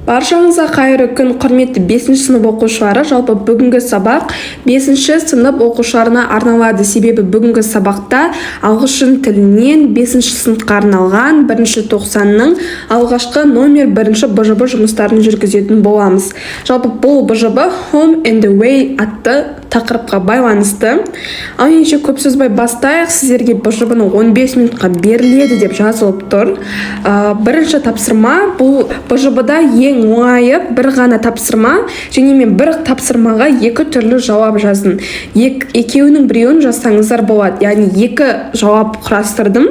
Баршаңызға қайырлы күн, құрметті 5-ші сынып оқушылары. Жалпы бүгінгі сабақ 5-ші сынып оқушыларына арналады. Себебі бүгінгі сабақта ағылшын тілінен 5-ші сыныпқа арналған 1-ші тоқсанның алғашқы номер 1-ші БЖБ жұмыстарын жүргізетін боламыз. Жалпы бұл БЖБ Home and Away атты тақырыпқа байланысты. Ал ендеше көп сөзбай бастайық. Сіздерге БЖБ-ны 15 минутқа беріледі деп жазылып тұр. Бірінші тапсырма бұл БЖБ-да ең оңайы бір ғана тапсырма, және мен бір тапсырмаға екі түрлі жауап жаздым. Екеуінің біреуін жазсаңыздар болады. Яғни екі жауап құрастырдым.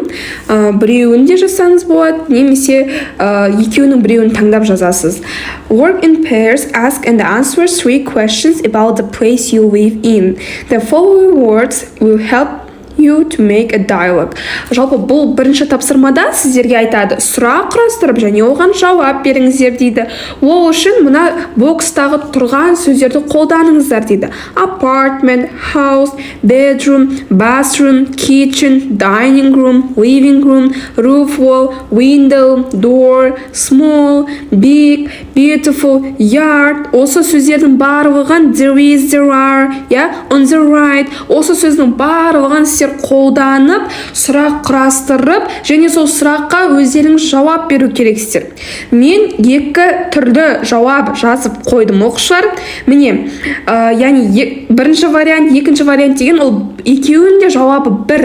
Біреуін де жазсаңыз болады, немесе екеуінің біреуін таңдап жазасыз. Work in pairs, ask and answer 3 questions about the place you live in. The following words will help you to make a dialogue. Жалпы бұл бірінші тапсырмада сіздерге айтады, сұрақ құрастырып және оған жауап беріңіздер дейді. Ол үшін мына бокстағы тұрған сөздерді қолданыңыздар дейді. Apartment, house, bedroom, bathroom, kitchen, dining room, living room, roof wall, window, door, small, big, beautiful, yard. Осы сөздердің барлығын there is, there are, on the right. Осы сөздің барлығын қолданып, сұрақ құрастырып, және сол сұраққа өздеріңіз жауап беру керексіздер. Мен екі түрлі жауап жазып қойдым оқушылар. Міне, яғни бірінші вариант, екінші вариант деген ол екеуінің де жауабы бір.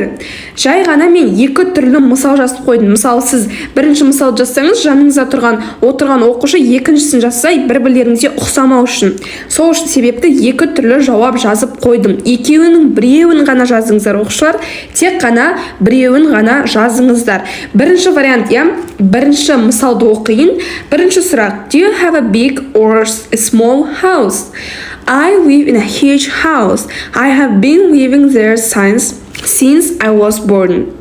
Жай ғана мен екі түрлі мысал жазып қойдым. Мысалы, сіз бірінші мысал жазсаңыз, жаныңызда отырған оқушы екіншісін жазса, бір-бірлеріңізге ұқсамау үшін. Сол үшін себепті екі түрлі жауап жазып қойдым. Екеуінің біреуін ғана жазыңыздар оқушылар. Тек қана біреуін ғана жазыңыздар. Бірінші вариант, бірінші мысалды оқиын. Бірінші сұрақ. Do you have a big or a small house? I live in a huge house. I have been living there since I was born.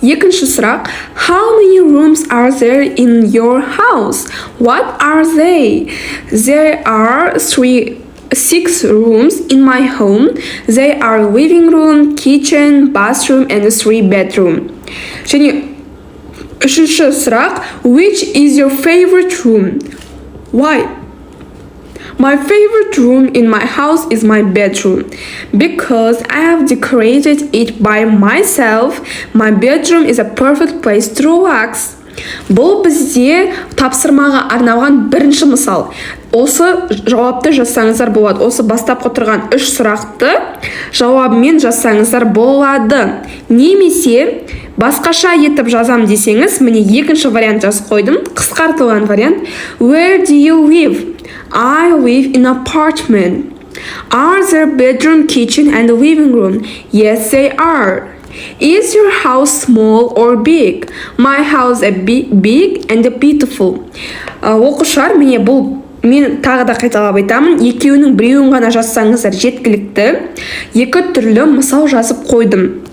Екінші сұрақ. How many rooms are there in your house? What are they? There are 6 rooms in my home. They are living room, kitchen, bathroom, and 3 bedroom. Және үшінші сұрақ. Which is your favorite room? Why? My favorite room in my house is my bedroom because I have decorated it by myself. My bedroom is a perfect place to relax. Бұл бізде тапсырмаға арналған бірінші мысал. Осы жауапты жазсаңыздар болады. Осы бастапқы тұрған 3 сұрақты жауабымен жазсаңыздар болады. Немесе басқаша етіп жазам десеңіз, міне екінші вариант жазып қойдым. Қысқартылған вариант. Where do you live? I live in an apartment. Are there bedroom, kitchen, and living room? Yes, they are. Is your house small or big? My house is big and beautiful. Оқушылар, міне бұл мен тағы да қайталап айтамын. Екеуінің біреуін ғана жазсаңыздар жеткілікті. Екі түрлі мысал жазып қойдым.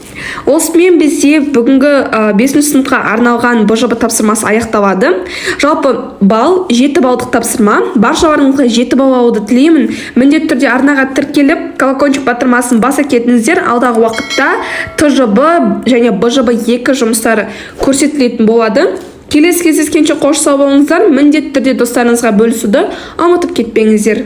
Осымен бізде бүгінгі 5-ші сыныпқа арналған БЖБ тапсырмасы аяқталады. Жалпы балл 7 балдық тапсырма. Баршаларыңызға 7 балл алуды тілеймін. Міндетті түрде арнаға тіркеліп, колокольчик батырмасын баса кетіңіздер. Алдағы уақытта ТЖБ және БЖБ 2 жұмыстары көрсетілетін болады. Келесі кездескенше қош сау болыңыздар. Міндетті түрде достарыңызға бөлісуді ұмытып кетпеңіздер.